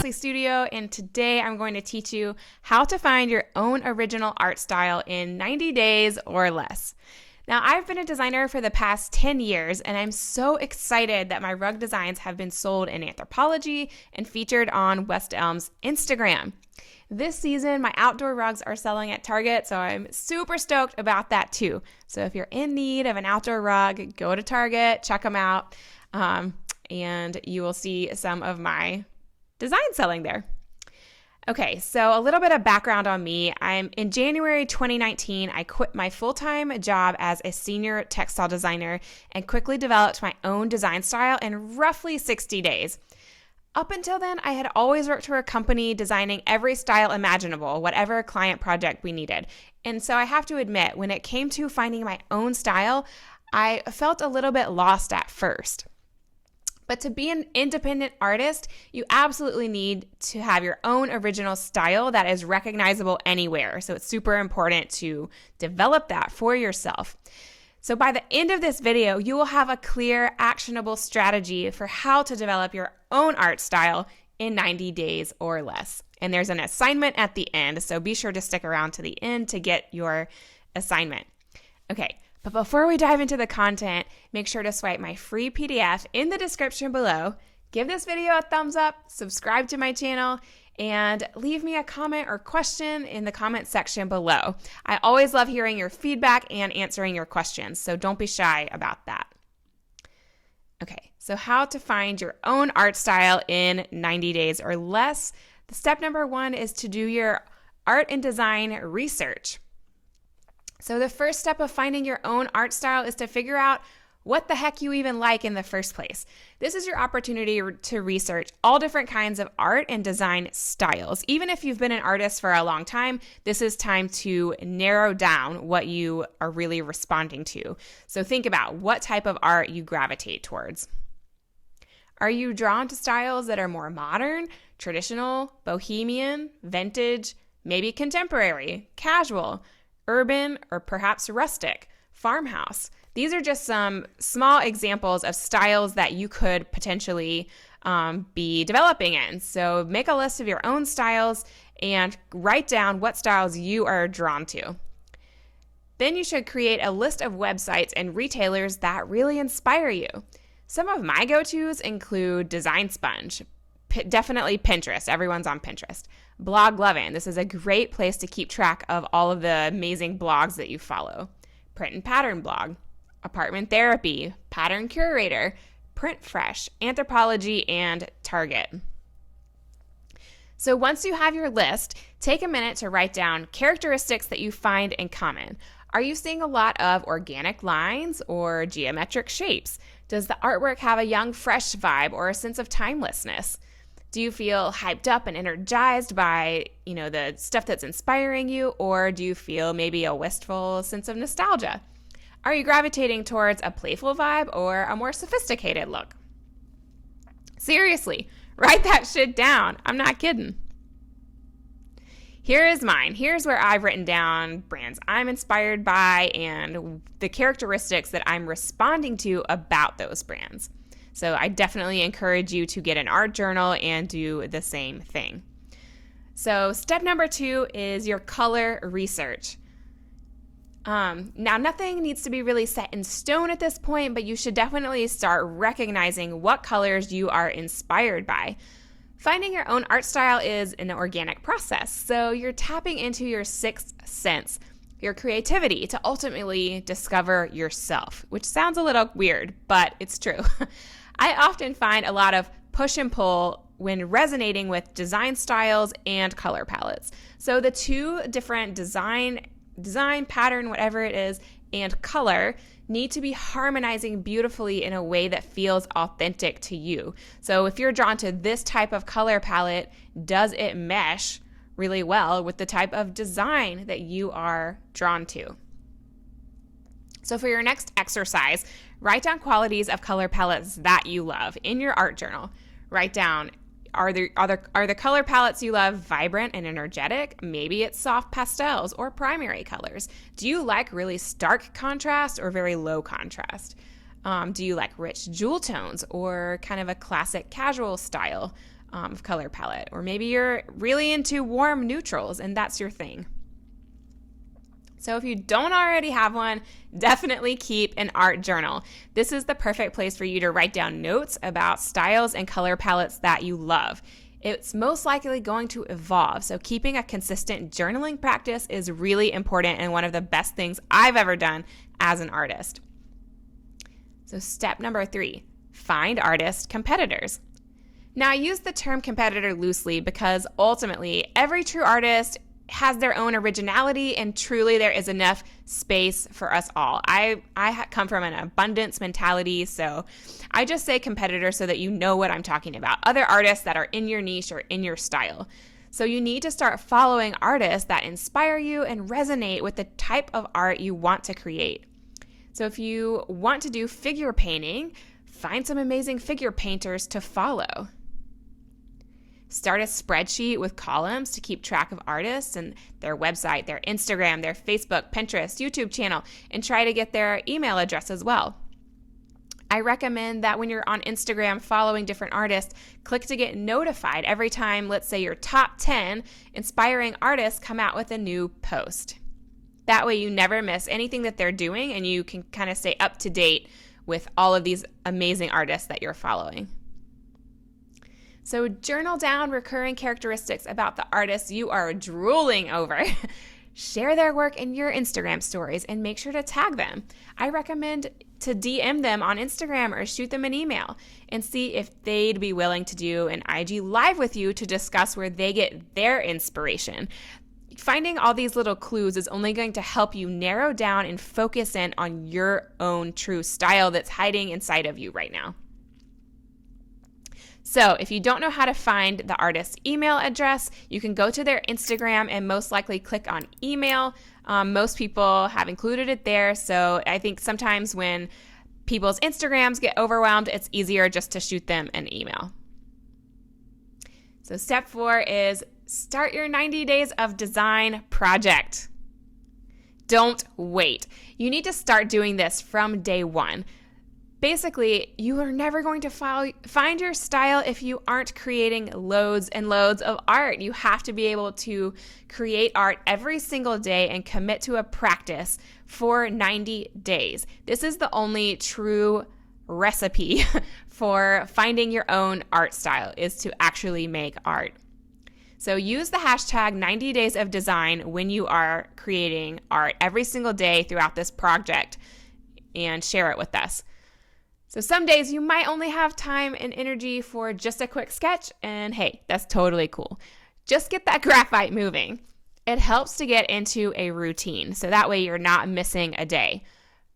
Leslie Studio, and today I'm going to teach you how to find your own original art style in 90 days or less. Now, I've been a designer for the past 10 years, and I'm so excited that my rug designs have been sold in Anthropologie and featured on West Elm's Instagram. This season, my outdoor rugs are selling at Target, so I'm super stoked about that too. So if you're in need of an outdoor rug, go to Target, check them out, and you will see some of my design selling there. Okay, so a little bit of background on me. In January 2019, I quit my full-time job as a senior textile designer and quickly developed my own design style in roughly 60 days. Up until then, I had always worked for a company designing every style imaginable, whatever client project we needed. And so I have to admit, when it came to finding my own style, I felt a little bit lost at first. But to be an independent artist, you absolutely need to have your own original style that is recognizable anywhere. So it's super important to develop that for yourself. So by the end of this video, you will have a clear, actionable strategy for how to develop your own art style in 90 days or less. And there's an assignment at the end, so be sure to stick around to the end to get your assignment. Okay. But before we dive into the content, make sure to swipe my free PDF in the description below, give this video a thumbs up, subscribe to my channel, and leave me a comment or question in the comment section below. I always love hearing your feedback and answering your questions, so don't be shy about that. Okay, so how to find your own art style in 90 days or less. Step number 1 is to do your art and design research. So the first step of finding your own art style is to figure out what the heck you even like in the first place. This is your opportunity to research all different kinds of art and design styles. Even if you've been an artist for a long time, this is time to narrow down what you are really responding to. So think about what type of art you gravitate towards. Are you drawn to styles that are more modern, traditional, bohemian, vintage, maybe contemporary, casual, urban, or perhaps rustic, farmhouse? These are just some small examples of styles that you could potentially be developing in. So make a list of your own styles and write down what styles you are drawn to. Then you should create a list of websites and retailers that really inspire you. Some of my go-tos include Design Sponge, definitely Pinterest. Everyone's on Pinterest. Blog Lovin'. This is a great place to keep track of all of the amazing blogs that you follow. Print and Pattern Blog, Apartment Therapy, Pattern Curator, Print Fresh, Anthropologie, and Target. So once you have your list, take a minute to write down characteristics that you find in common. Are you seeing a lot of organic lines or geometric shapes? Does the artwork have a young, fresh vibe or a sense of timelessness? Do you feel hyped up and energized by, the stuff that's inspiring you, or do you feel maybe a wistful sense of nostalgia? Are you gravitating towards a playful vibe or a more sophisticated look? Seriously, write that shit down. I'm not kidding. Here is mine. Here's where I've written down brands I'm inspired by and the characteristics that I'm responding to about those brands. So I definitely encourage you to get an art journal and do the same thing. So step number 2 is your color research. Now, nothing needs to be really set in stone at this point, but you should definitely start recognizing what colors you are inspired by. Finding your own art style is an organic process, so you're tapping into your sixth sense, your creativity, to ultimately discover yourself, which sounds a little weird, but it's true. I often find a lot of push and pull when resonating with design styles and color palettes. So the two different design, pattern, whatever it is, and color need to be harmonizing beautifully in a way that feels authentic to you. So if you're drawn to this type of color palette, does it mesh really well with the type of design that you are drawn to? So for your next exercise, write down qualities of color palettes that you love in your art journal. Write down, are the color palettes you love vibrant and energetic? Maybe it's soft pastels or primary colors. Do you like really stark contrast or very low contrast? Do you like rich jewel tones or kind of a classic casual style? color palette. Or maybe you're really into warm neutrals and that's your thing. So if you don't already have one, definitely keep an art journal. This is the perfect place for you to write down notes about styles and color palettes that you love. It's most likely going to evolve, so keeping a consistent journaling practice is really important and one of the best things I've ever done as an artist. So step number 3, find artist competitors. Now, I use the term competitor loosely because ultimately every true artist has their own originality, and truly there is enough space for us all. I come from an abundance mentality, so I just say competitor so that you know what I'm talking about. Other artists that are in your niche or in your style. So you need to start following artists that inspire you and resonate with the type of art you want to create. So if you want to do figure painting, find some amazing figure painters to follow. Start a spreadsheet with columns to keep track of artists and their website, their Instagram, their Facebook, Pinterest, YouTube channel, and try to get their email address as well. I recommend that when you're on Instagram following different artists, click to get notified every time, let's say, your top 10 inspiring artists come out with a new post. That way you never miss anything that they're doing and you can kind of stay up to date with all of these amazing artists that you're following. So journal down recurring characteristics about the artists you are drooling over. Share their work in your Instagram stories and make sure to tag them. I recommend to DM them on Instagram or shoot them an email and see if they'd be willing to do an IG live with you to discuss where they get their inspiration. Finding all these little clues is only going to help you narrow down and focus in on your own true style that's hiding inside of you right now. So if you don't know how to find the artist's email address, you can go to their Instagram and most likely click on email. Most people have included it there. So I think sometimes when people's Instagrams get overwhelmed, it's easier just to shoot them an email. So step 4 is start your 90 days of design project. Don't wait. You need to start doing this from day 1. Basically, you are never going to find your style if you aren't creating loads and loads of art. You have to be able to create art every single day and commit to a practice for 90 days. This is the only true recipe for finding your own art style, is to actually make art. So use the hashtag 90 days of design when you are creating art every single day throughout this project and share it with us. So some days you might only have time and energy for just a quick sketch, and hey, that's totally cool. Just get that graphite moving. It helps to get into a routine, so that way you're not missing a day.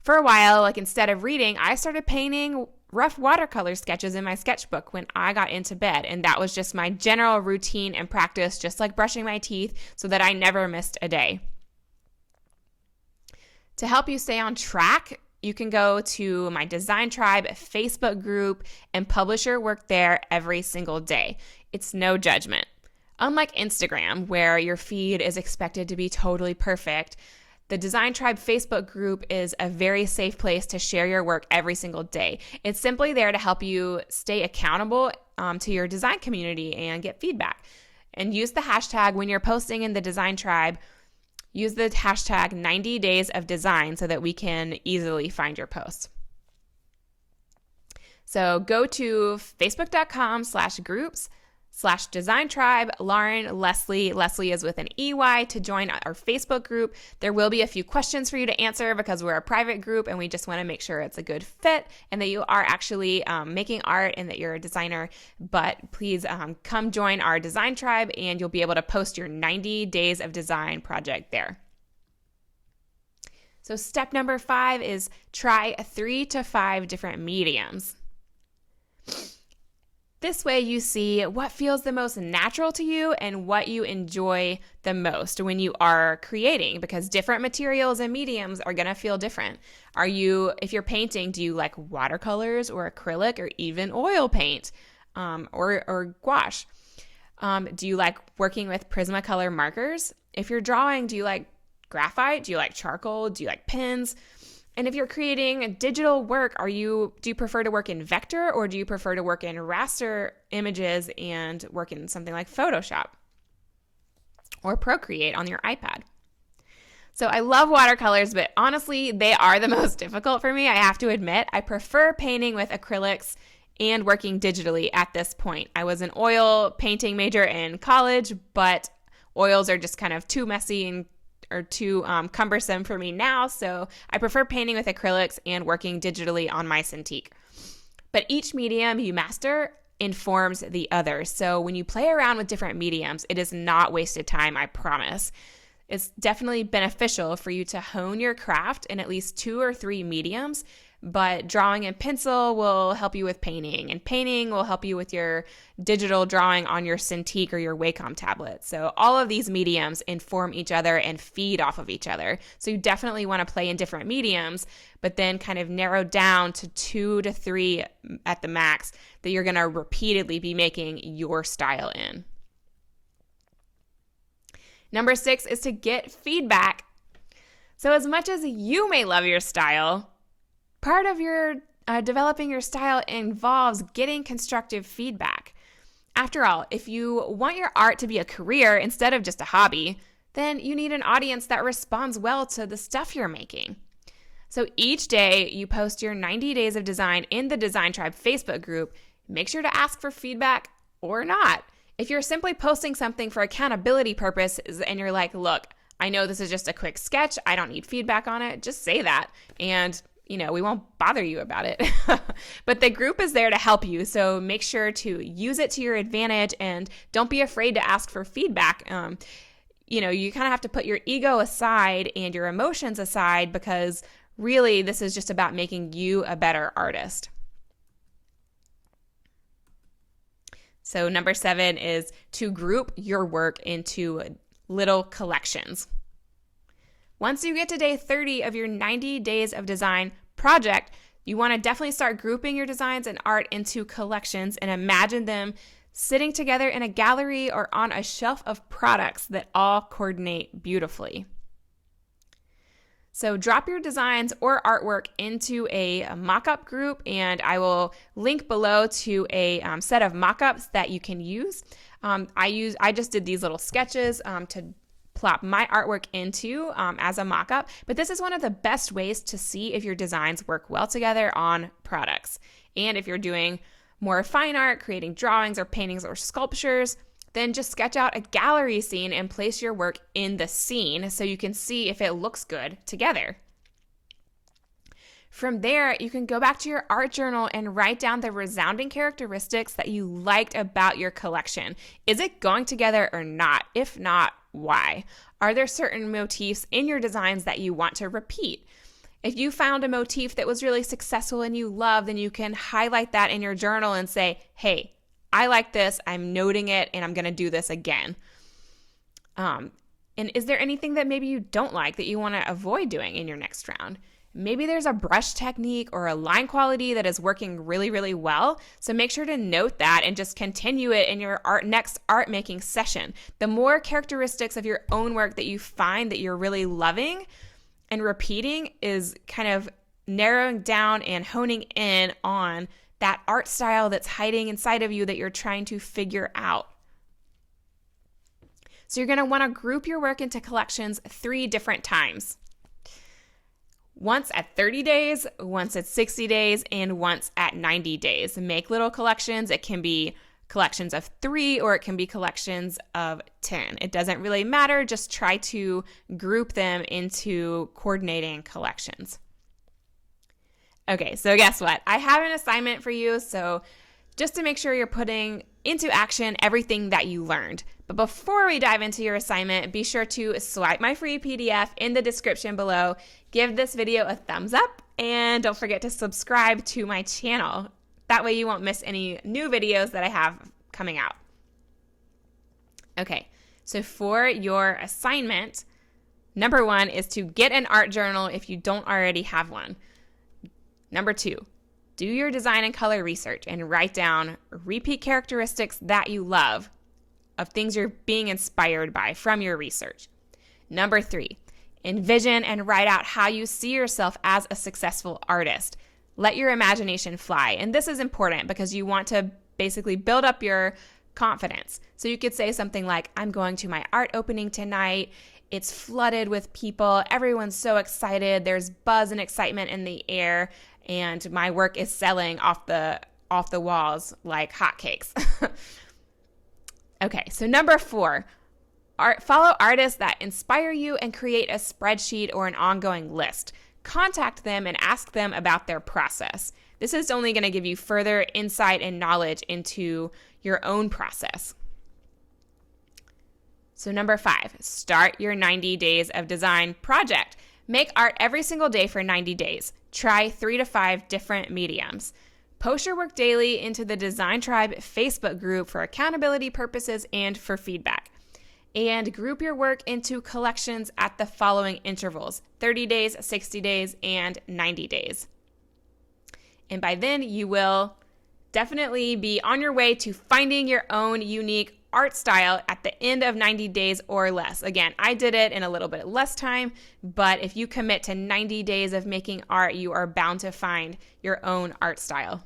For a while, like instead of reading, I started painting rough watercolor sketches in my sketchbook when I got into bed, and that was just my general routine and practice, just like brushing my teeth, so that I never missed a day. To help you stay on track, you can go to my Design Tribe Facebook group and publish your work there every single day. It's no judgment. Unlike Instagram, where your feed is expected to be totally perfect, the Design Tribe Facebook group is a very safe place to share your work every single day. It's simply there to help you stay accountable to your design community and get feedback. And use the hashtag when you're posting in the Design Tribe. Use the hashtag 90 days of design so that we can easily find your posts. So go to facebook.com/groups/Design Tribe, Lauren Leslie. Leslie is with an EY, to join our Facebook group. There will be a few questions for you to answer because we're a private group and we just want to make sure it's a good fit and that you are actually making art and that you're a designer. But please come join our Design Tribe and you'll be able to post your 90 days of design project there. So step number 5 is try 3 to 5 different mediums. This way you see what feels the most natural to you and what you enjoy the most when you are creating, because different materials and mediums are going to feel different. If you're painting, do you like watercolors or acrylic or even oil paint or gouache? Do you like working with Prismacolor markers? If you're drawing, do you like graphite? Do you like charcoal? Do you like pens? And if you're creating digital work, do you prefer to work in vector, or do you prefer to work in raster images and work in something like Photoshop or Procreate on your iPad? So I love watercolors, but honestly, they are the most difficult for me, I have to admit. I prefer painting with acrylics and working digitally at this point. I was an oil painting major in college, but oils are just kind of too messy or too cumbersome for me now, so I prefer painting with acrylics and working digitally on my Cintiq. But each medium you master informs the other. So when you play around with different mediums, it is not wasted time, I promise. It's definitely beneficial for you to hone your craft in at least 2 or 3 mediums, but drawing in pencil will help you with painting, and painting will help you with your digital drawing on your Cintiq or your Wacom tablet. So all of these mediums inform each other and feed off of each other. So you definitely want to play in different mediums, but then kind of narrow down to 2 to 3 at the max that you're going to repeatedly be making your style in. Number 6 is to get feedback. So as much as you may love your style, part of your developing your style involves getting constructive feedback. After all, if you want your art to be a career instead of just a hobby, then you need an audience that responds well to the stuff you're making. So each day you post your 90 days of design in the Design Tribe Facebook group, make sure to ask for feedback or not. If you're simply posting something for accountability purposes and you're like, look, I know this is just a quick sketch, I don't need feedback on it, just say that. And we won't bother you about it. But the group is there to help you, so make sure to use it to your advantage and don't be afraid to ask for feedback. You kind of have to put your ego aside and your emotions aside, because really this is just about making you a better artist. So number 7 is to group your work into little collections. Once you get to day 30 of your 90 days of design project, you want to definitely start grouping your designs and art into collections and imagine them sitting together in a gallery or on a shelf of products that all coordinate beautifully. So drop your designs or artwork into a mock-up group, and I will link below to a set of mock-ups that you can use. I just did these little sketches to plop my artwork into as a mock-up, but this is one of the best ways to see if your designs work well together on products. And if you're doing more fine art, creating drawings or paintings or sculptures, then just sketch out a gallery scene and place your work in the scene so you can see if it looks good together. From there, you can go back to your art journal and write down the resounding characteristics that you liked about your collection. Is it going together or not? If not, why? Are there certain motifs in your designs that you want to repeat? If you found a motif that was really successful and you love, then you can highlight that in your journal and say, hey, I like this, I'm noting it, and I'm going to do this again. And is there anything that maybe you don't like that you want to avoid doing in your next round? Maybe there's a brush technique or a line quality that is working really, really well. So make sure to note that and just continue it in your next art making session. The more characteristics of your own work that you find that you're really loving and repeating is kind of narrowing down and honing in on that art style that's hiding inside of you that you're trying to figure out. So you're going to want to group your work into collections 3 different times. Once at 30 days, once at 60 days, and once at 90 days. Make little collections. It can be collections of 3 or it can be collections of 10. It doesn't really matter. Just try to group them into coordinating collections. Okay, so guess what? I have an assignment for you. So just to make sure you're putting into action everything that you learned. But before we dive into your assignment, be sure to swipe my free PDF in the description below. Give this video a thumbs up and don't forget to subscribe to my channel. That way you won't miss any new videos that I have coming out. Okay, so for your assignment, number 1 is to get an art journal if you don't already have one. Number 2, do your design and color research and write down repeat characteristics that you love of things you're being inspired by from your research. Number 3, Envision and write out how you see yourself as a successful artist. Let your imagination fly. And this is important because you want to basically build up your confidence. So you could say something like, I'm going to my art opening tonight. It's flooded with people. Everyone's so excited. There's buzz and excitement in the air. And my work is selling off the walls like hotcakes. Okay, so number 4. Follow artists that inspire you and create a spreadsheet or an ongoing list. Contact them and ask them about their process. This is only going to give you further insight and knowledge into your own process. So number 5, start your 90 days of design project. Make art every single day for 90 days. Try 3 to 5 different mediums. Post your work daily into the Design Tribe Facebook group for accountability purposes and for feedback. And group your work into collections at the following intervals: 30 days, 60 days, and 90 days. And by then, you will definitely be on your way to finding your own unique art style at the end of 90 days or less. Again, I did it in a little bit less time, but if you commit to 90 days of making art, you are bound to find your own art style.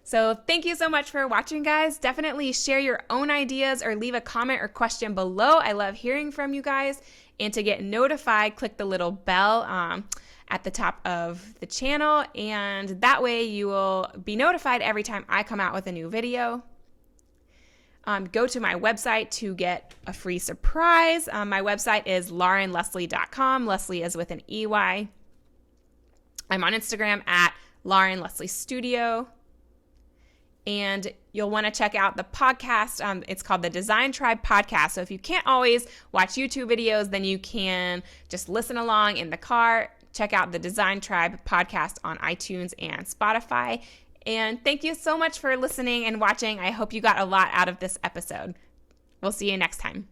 So thank you so much for watching, guys. Definitely share your own ideas or leave a comment or question below. I love hearing from you guys. And to get notified, click the little bell at the top of the channel. And that way you will be notified every time I come out with a new video. Go to my website to get a free surprise. My website is laurenlesley.com. Leslie is with an EY. I'm on Instagram at laurenlesleystudio. And you'll want to check out the podcast. It's called the Design Tribe Podcast. So if you can't always watch YouTube videos, then you can just listen along in the car. Check out the Design Tribe Podcast on iTunes and Spotify. And thank you so much for listening and watching. I hope you got a lot out of this episode. We'll see you next time.